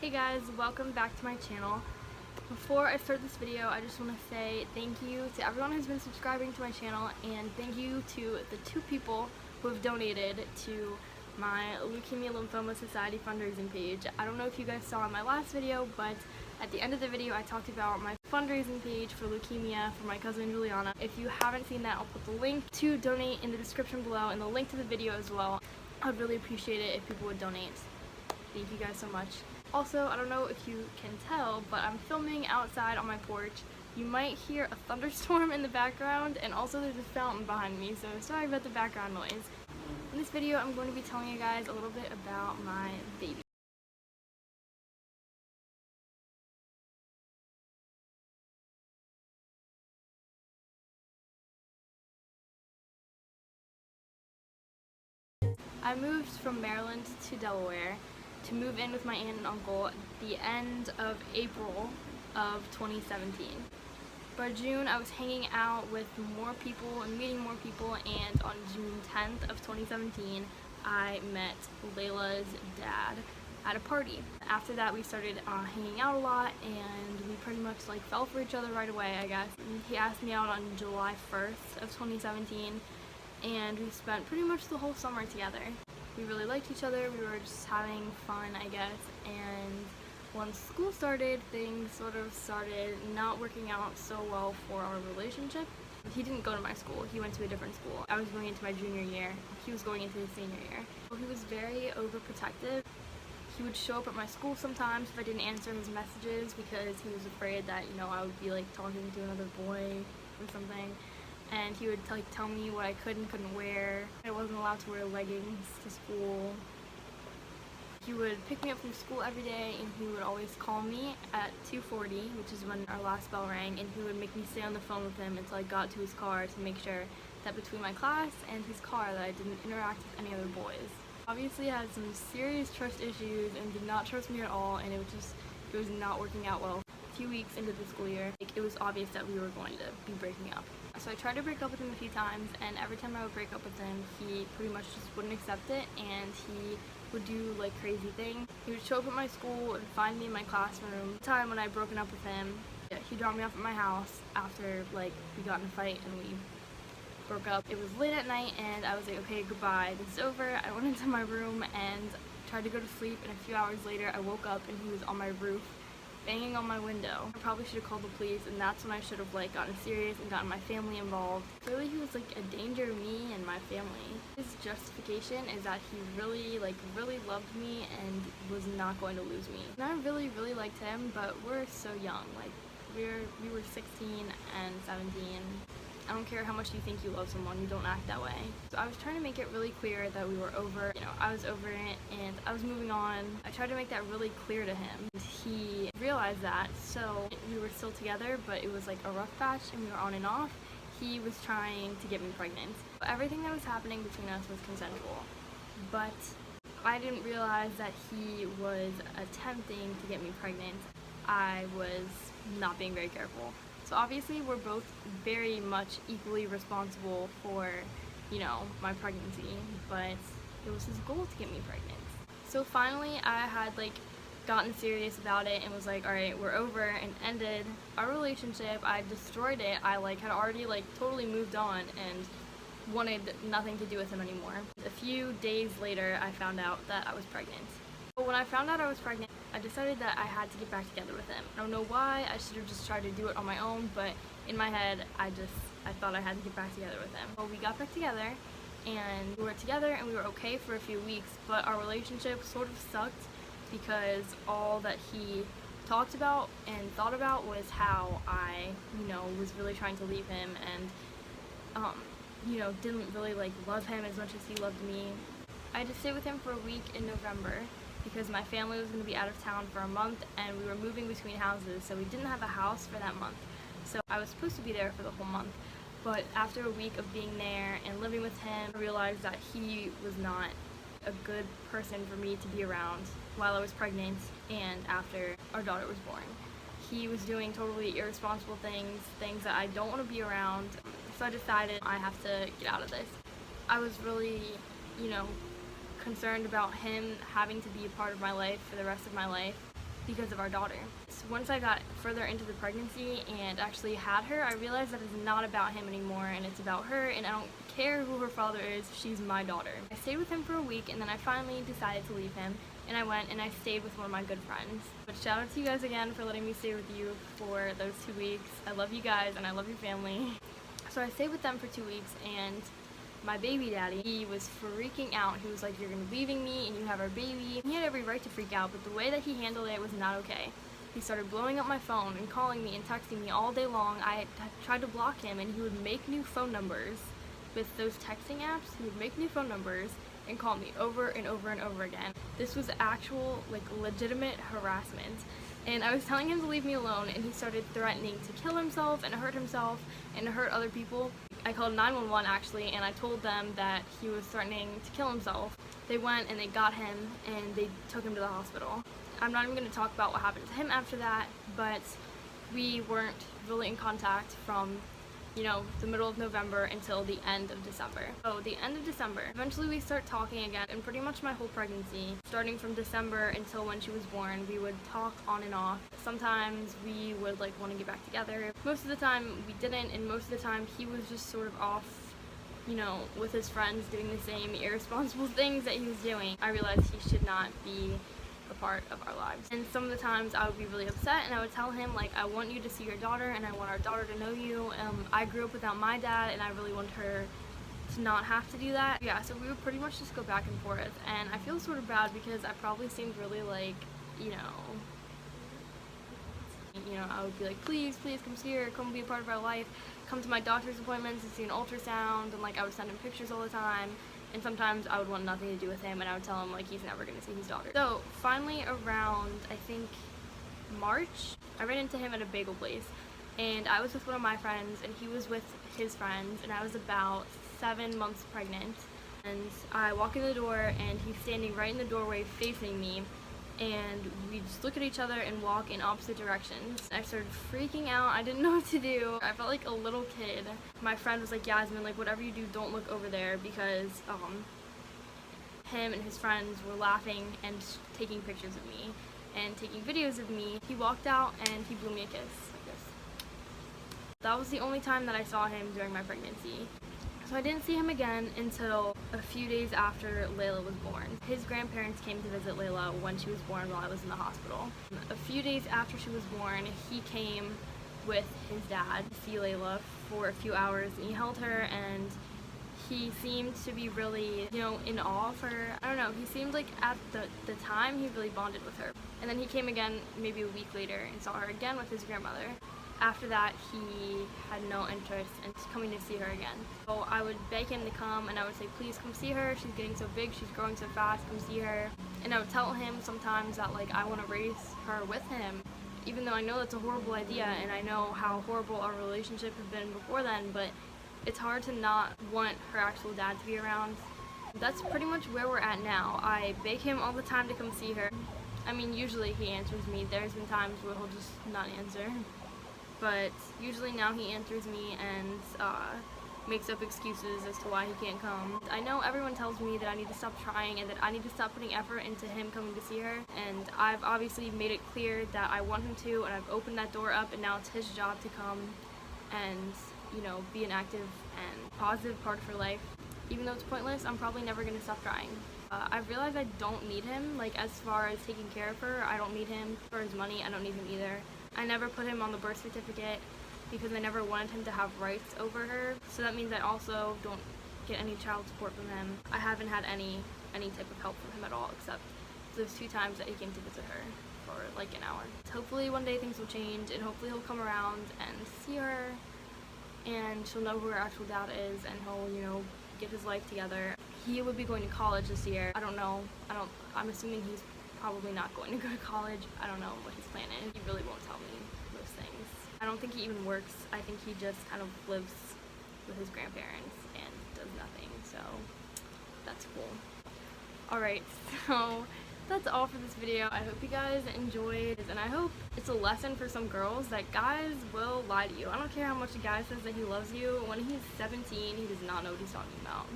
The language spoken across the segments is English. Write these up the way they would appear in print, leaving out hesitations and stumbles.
Hey guys, welcome back to my channel. Before I start this video, I just want to say thank you to everyone who's been subscribing to my channel, and thank you to the 2 people who have donated to my Leukemia Lymphoma Society fundraising page. I don't know if you guys saw in my last video, but at the end of the video I talked about my fundraising page for leukemia for my cousin Juliana. If you haven't seen that, I'll put the link to donate in the description below and the link to the video as well. I'd really appreciate it if people would donate. Thank you guys so much. Also, I don't know if you can tell, but I'm filming outside on my porch. You might hear a thunderstorm in the background, and also there's a fountain behind me, so sorry about the background noise. In this video, I'm going to be telling you guys a little bit about my baby. I moved from Maryland to Delaware to move in with my aunt and uncle at the end of April of 2017. By June, I was hanging out with more people and meeting more people, and on June 10th of 2017, I met Laela's dad at a party. After that, we started hanging out a lot, and we pretty much fell for each other right away, I guess. He asked me out on July 1st of 2017, and we spent pretty much the whole summer together. We really liked each other, we were just having fun, I guess, and once school started, things sort of started not working out so well for our relationship. He didn't go to my school, he went to a different school. I was going into my junior year, he was going into his senior year. He was very overprotective. He would show up at my school sometimes if I didn't answer his messages because he was afraid that, I would be talking to another boy or something. And he would tell me what I could and couldn't wear. I wasn't allowed to wear leggings to school. He would pick me up from school every day, and he would always call me at 2:40, which is when our last bell rang, and he would make me stay on the phone with him until I got to his car to make sure that between my class and his car that I didn't interact with any other boys. Obviously, I had some serious trust issues and did not trust me at all, and it was not working out well. A few weeks into the school year, it was obvious that we were going to be breaking up. So I tried to break up with him a few times, and every time I would break up with him, he pretty much just wouldn't accept it, and he would do crazy things. He would show up at my school and find me in my classroom. The time when I'd broken up with him, he dropped me off at my house after we got in a fight and we broke up. It was late at night, and I was like, okay, goodbye, this is over. I went into my room and tried to go to sleep, and a few hours later I woke up and he was on my roof banging on my window. I probably should have called the police, and that's when I should have gotten serious and gotten my family involved. Really, he was a danger to me and my family. His justification is that he really loved me and was not going to lose me. And I really liked him, but we're so young. We were 16 and 17. I don't care how much you think you love someone, you don't act that way. So I was trying to make it really clear that we were over, I was over it and I was moving on. I tried to make that really clear to him. He realized that, so we were still together, but it was a rough patch and we were on and off. He was trying to get me pregnant. Everything that was happening between us was consensual, but I didn't realize that he was attempting to get me pregnant. I was not being very careful. So obviously we're both very much equally responsible for, my pregnancy, but it was his goal to get me pregnant. So finally I had gotten serious about it and was alright, we're over, and ended our relationship. I destroyed it. I had already totally moved on and wanted nothing to do with him anymore. A few days later I found out that I was pregnant. But when I found out I was pregnant, I decided that I had to get back together with him. I don't know why, I should have just tried to do it on my own, but in my head, I thought I had to get back together with him. Well, we got back together, and we were together, and we were okay for a few weeks, but our relationship sort of sucked because all that he talked about and thought about was how I, was really trying to leave him and, didn't really love him as much as he loved me. I had to stay with him for a week in November because my family was going to be out of town for a month and we were moving between houses, so we didn't have a house for that month. So I was supposed to be there for the whole month, but after a week of being there and living with him, I realized that he was not a good person for me to be around while I was pregnant and after our daughter was born. He was doing totally irresponsible things that I don't want to be around, so I decided I have to get out of this. I was really, concerned about him having to be a part of my life for the rest of my life, because of our daughter. So once I got further into the pregnancy and actually had her, I realized that it's not about him anymore, and it's about her, and I don't care who her father is, she's my daughter. I stayed with him for a week, and then I finally decided to leave him, and I went and I stayed with one of my good friends. But shout out to you guys again for letting me stay with you for those 2 weeks. I love you guys, and I love your family. So I stayed with them for 2 weeks, and my baby daddy, he was freaking out. He was like, "You're gonna be leaving me and you have our baby." He had every right to freak out, but the way that he handled it was not okay. He started blowing up my phone and calling me and texting me all day long. I tried to block him, and he would make new phone numbers with those texting apps. He would make new phone numbers and call me over and over and over again. This was actual, like, legitimate harassment. And I was telling him to leave me alone, and he started threatening to kill himself and hurt other people. I called 911 actually, and I told them that he was threatening to kill himself. They went and they got him, and they took him to the hospital. I'm not even going to talk about what happened to him after that, but we weren't really in contact from, you know, the middle of November until the end of December. So the end of December, eventually we start talking again, and pretty much my whole pregnancy, starting from December until when she was born, we would talk on and off. Sometimes we would like want to get back together. Most of the time we didn't, and most of the time he was just sort of off, you know, with his friends doing the same irresponsible things that he was doing. I realized he should not be a part of our lives. And some of the times I would be really upset, and I would tell him, like, "I want you to see your daughter, and I want our daughter to know you. I grew up without my dad, and I really want her to not have to do that." Yeah, so we would pretty much just go back and forth, and I feel sort of bad because I probably seemed really like, you know, I would be like, please come see her, come be a part of our life, come to my doctor's appointments and see an ultrasound, and like I would send him pictures all the time. And sometimes I would want nothing to do with him, and I would tell him like he's never gonna see his daughter. So finally around, I think, March, I ran into him at a bagel place, and I was with one of my friends and he was with his friends, and I was about 7 months pregnant. And I walk in the door and he's standing right in the doorway facing me, and we just look at each other and walk in opposite directions. I started freaking out. I didn't know what to do. I felt like a little kid. My friend was like, "Yasmyn, like, whatever you do, don't look over there," because him and his friends were laughing and taking pictures of me and taking videos of me. He walked out and he blew me a kiss like this. That was the only time that I saw him during my pregnancy. So I didn't see him again until a few days after Laela was born. His grandparents came to visit Laela when she was born while I was in the hospital. A few days after she was born, he came with his dad to see Laela for a few hours, and he held her, and he seemed to be really, you know, in awe of her. I don't know, he seemed like at the time he really bonded with her. And then he came again maybe a week later and saw her again with his grandmother. After that, he had no interest in coming to see her again. So I would beg him to come, and I would say, "Please come see her. She's getting so big. She's growing so fast. Come see her." And I would tell him sometimes that, like, I want to raise her with him, even though I know that's a horrible idea, and I know how horrible our relationship had been before then, but it's hard to not want her actual dad to be around. That's pretty much where we're at now. I beg him all the time to come see her. I mean, usually he answers me. There's been times where he'll just not answer. But usually now he answers me and makes up excuses as to why he can't come. I know everyone tells me that I need to stop trying and that I need to stop putting effort into him coming to see her, and I've obviously made it clear that I want him to, and I've opened that door up, and now it's his job to come and, you know, be an active and positive part of her life. Even though it's pointless, I'm probably never going to stop trying. I've realized I don't need him, like, as far as taking care of her. I don't need him for his money. I don't need him either. I never put him on the birth certificate because I never wanted him to have rights over her. So that means I also don't get any child support from him. I haven't had any type of help from him at all, except those 2 times that he came to visit her for like an hour. Hopefully one day things will change, and hopefully he'll come around and see her, and she'll know who her actual dad is, and he'll, you know, get his life together. He would be going to college this year. I don't know. I'm assuming he's probably not going to go to college. I don't know what his plan is. He really won't tell me those things. I don't think he even works. I think he just kind of lives with his grandparents and does nothing, so that's cool. Alright, so that's all for this video. I hope you guys enjoyed, and I hope it's a lesson for some girls that guys will lie to you. I don't care how much a guy says that he loves you. When he's 17, he does not know what he's talking about.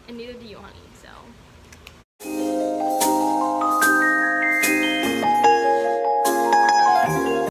And neither do you, honey, so